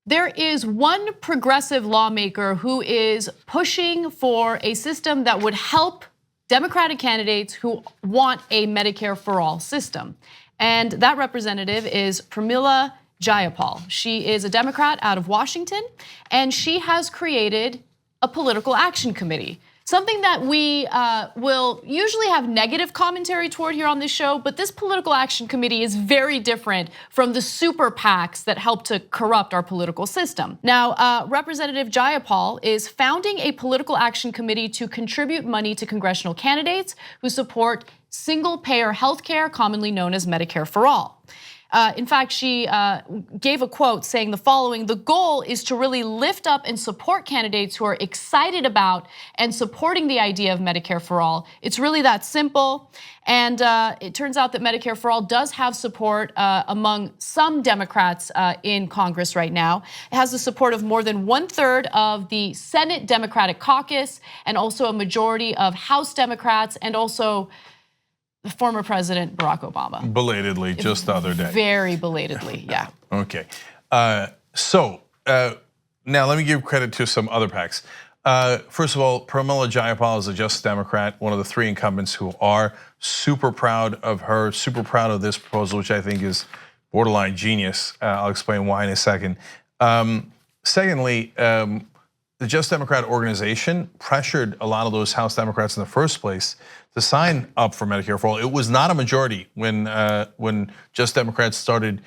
There is one progressive lawmaker who is pushing for a system that would help Democratic candidates who want a Medicare for all system. And that representative is Pramila Jayapal. She is a Democrat out of Washington, and she has created a political action committee. Something that we will usually have negative commentary toward here on this show, but this political action committee is very different from the super PACs that help to corrupt our political system. Now, Representative Jayapal is founding a political action committee to contribute money to congressional candidates who support single-payer healthcare, commonly known as Medicare for all. In fact, she gave a quote saying the following: "The goal is to really lift up and support candidates who are excited about and supporting the idea of Medicare for all. It's really that simple." And it turns out that Medicare for all does have support among some Democrats in Congress right now. It has the support of more than 1/3 of the Senate Democratic Caucus, and also a majority of House Democrats, and also the former President Barack Obama. Belatedly, just the other day. Very belatedly, yeah. Okay, so now let me give credit to some other PACs. First of all, Pramila Jayapal is a Just Democrat, one of the 3 incumbents who are super proud of her, super proud of this proposal, which I think is borderline genius. I'll explain why in a second. Secondly, the Just Democrat organization pressured a lot of those House Democrats in the first place to sign up for Medicare for all. It was not a majority when Just Democrats started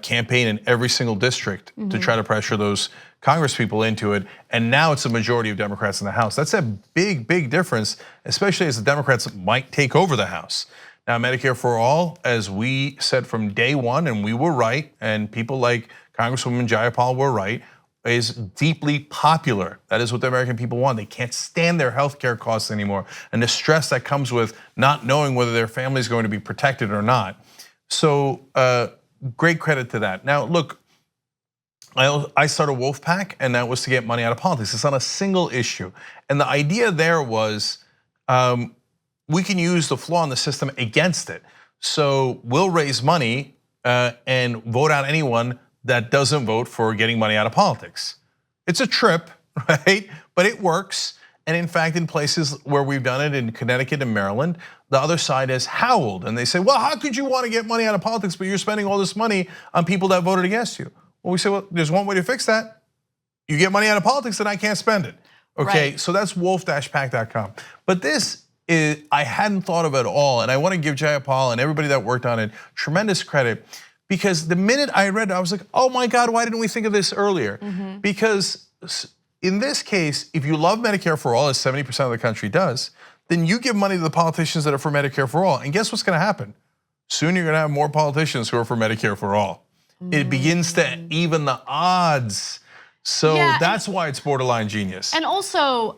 campaign in every single district to try to pressure those Congress people into it, and now it's a majority of Democrats in the House. That's a big, big difference, especially as the Democrats might take over the House. Now, Medicare for all, as we said from day one, and we were right, and people like Congresswoman Jayapal were right, is deeply popular. That is what the American people want. They can't stand their healthcare costs anymore, and the stress that comes with not knowing whether their family is going to be protected or not. So great credit to that. Now look, I started Wolfpack, and that was to get money out of politics. It's not a single issue, and the idea there was we can use the flaw in the system against it. So we'll raise money and vote out anyone that doesn't vote for getting money out of politics. It's a trip, right? But it works. And in fact, in places where we've done it, in Connecticut and Maryland, the other side has howled and they say, well, how could you want to get money out of politics, but you're spending all this money on people that voted against you? Well, we say, well, there's one way to fix that. You get money out of politics, then I can't spend it. Okay, right. So that's wolf-pac.com. But this is, I hadn't thought of it at all. And I want to give Jayapal and everybody that worked on it tremendous credit. Because the minute I read it, I was like, oh my God, why didn't we think of this earlier? Because in this case, if you love Medicare for all, as 70% of the country does, then you give money to the politicians that are for Medicare for all. And guess what's gonna happen? Soon you're gonna have more politicians who are for Medicare for all. It begins to even the odds. So yeah, that's why it's borderline genius. And also,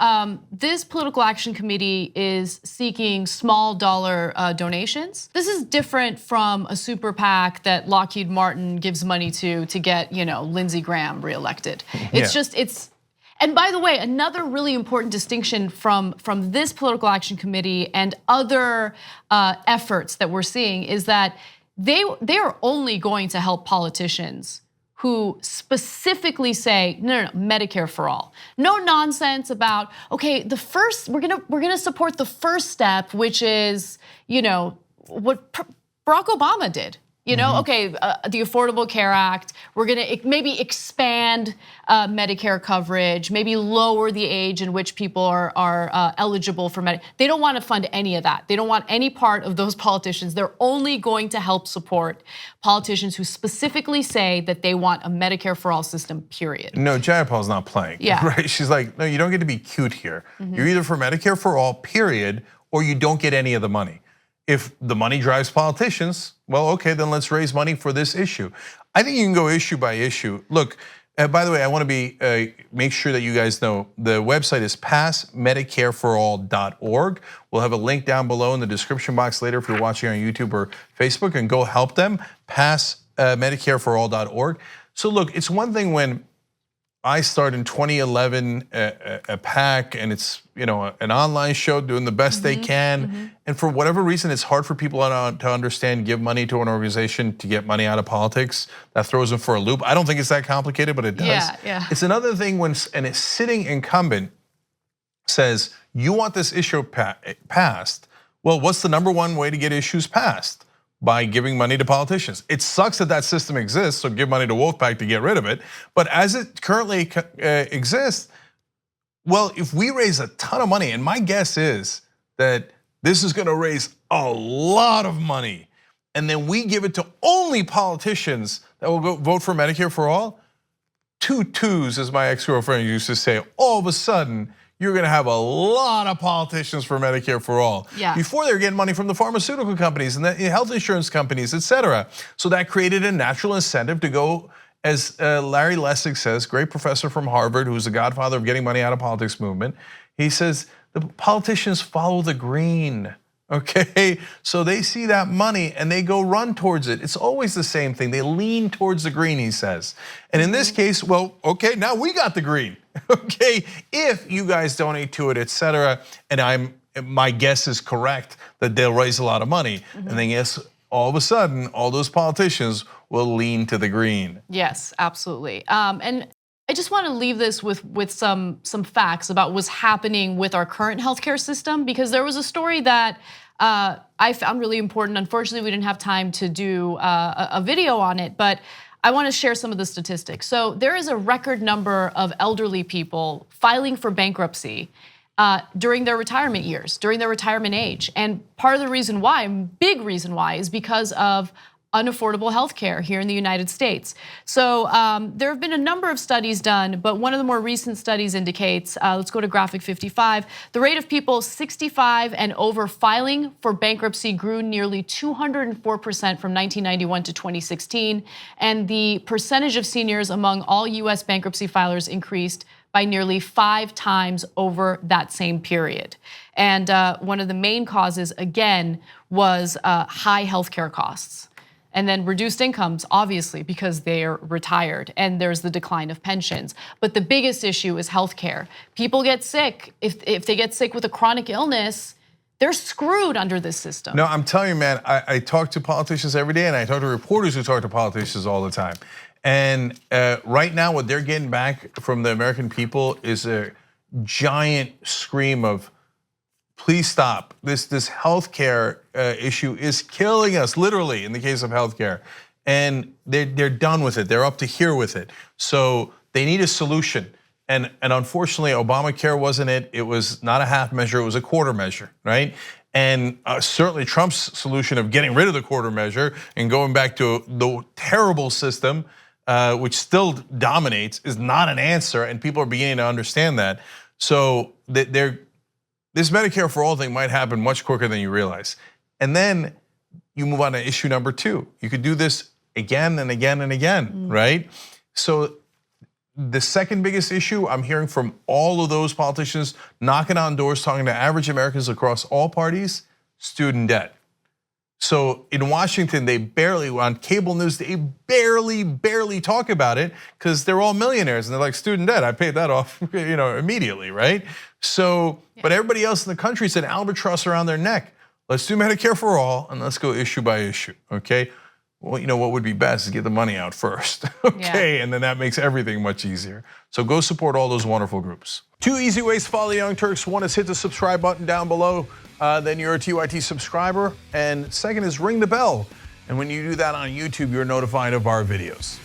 this political action committee is seeking small dollar donations. This is different from a super PAC that Lockheed Martin gives money to get, Lindsey Graham reelected. It's and by the way, another really important distinction from this political action committee and other efforts that we're seeing is that they are only going to help politicians who specifically say, no, Medicare for all. No nonsense about, okay, we're gonna support the first step, which is, what Barack Obama did. Okay, the Affordable Care Act, we're gonna maybe expand Medicare coverage, maybe lower the age in which people are eligible for Medicare. They don't wanna fund any of that. They don't want any part of those politicians. They're only going to help support politicians who specifically say that they want a Medicare for all system, period. No, Jayapal's not playing, right? She's like, no, you don't get to be cute here. You're either for Medicare for all, period, or you don't get any of the money. If the money drives politicians, well, okay, then let's raise money for this issue. I think you can go issue by issue. Look, by the way, I want to make sure that you guys know the website is passmedicareforall.org. We'll have a link down below in the description box later if you're watching on YouTube or Facebook, and go help them. Passmedicareforall.org. So look, it's one thing when I started in 2011 a PAC, and it's an online show doing the best they can. And for whatever reason, it's hard for people to understand. Give money to an organization to get money out of politics. That throws them for a loop. I don't think it's that complicated, but it does. Yeah. It's another thing when a sitting incumbent says you want this issue passed. Well, what's the number one way to get issues passed? By giving money to politicians. It sucks that system exists, so give money to Wolfpack to get rid of it. But as it currently exists, well, if we raise a ton of money, and my guess is that this is gonna raise a lot of money, and then we give it to only politicians that will go vote for Medicare for all, 2 twos, as my ex-girlfriend used to say, all of a sudden, you're gonna have a lot of politicians for Medicare for all. Yeah. Before they were getting money from the pharmaceutical companies and the health insurance companies, et cetera. So that created a natural incentive to go, as Larry Lessig says, great professor from Harvard, who's the godfather of getting money out of politics movement. He says, the politicians follow the green. Okay, so they see that money and they go run towards it. It's always the same thing. They lean towards the green, he says. And in this case, well, okay, now we got the green. Okay, if you guys donate to it, et cetera, and my guess is correct that they'll raise a lot of money. And then yes, all of a sudden, all those politicians will lean to the green. Yes, absolutely. And I just want to leave this with some facts about what's happening with our current healthcare system, because there was a story that I found really important. Unfortunately, we didn't have time to do a video on it, but I want to share some of the statistics. So there is a record number of elderly people filing for bankruptcy during their retirement years, during their retirement age. And part of the reason why, big reason why, is because of unaffordable healthcare here in the United States. So there have been a number of studies done, but one of the more recent studies indicates, let's go to graphic 55, the rate of people 65 and over filing for bankruptcy grew nearly 204% from 1991 to 2016, and the percentage of seniors among all US bankruptcy filers increased by nearly 5 times over that same period. And one of the main causes, again, was high healthcare costs. And then reduced incomes, obviously, because they're retired, and there's the decline of pensions. But the biggest issue is healthcare. People get sick. If they get sick with a chronic illness, they're screwed under this system. No, I'm telling you, man, I talk to politicians every day, and I talk to reporters who talk to politicians all the time. And right now, what they're getting back from the American people is a giant scream of, please stop. This healthcare issue is killing us, literally, in the case of healthcare. And they're done with it. They're up to here with it. So they need a solution. And unfortunately, Obamacare wasn't it. It was not a half measure, it was a quarter measure, right? And certainly Trump's solution of getting rid of the quarter measure and going back to the terrible system, which still dominates, is not an answer, and people are beginning to understand that. So this Medicare for all thing might happen much quicker than you realize. And then you move on to issue number 2. You could do this again and again and again, right? So the second biggest issue I'm hearing from all of those politicians knocking on doors, talking to average Americans across all parties, student debt. So in Washington, they barely, on cable news, they barely talk about it because they're all millionaires and they're like, student debt, I paid that off immediately, right? So, but everybody else in the country is an albatross around their neck. Let's do Medicare for all and let's go issue by issue, okay? Well, what would be best is get the money out first, okay? And then that makes everything much easier. So go support all those wonderful groups. 2 easy ways to follow the Young Turks. One is hit the subscribe button down below, then you're a TYT subscriber. And second is ring the bell. And when you do that on YouTube, you're notified of our videos.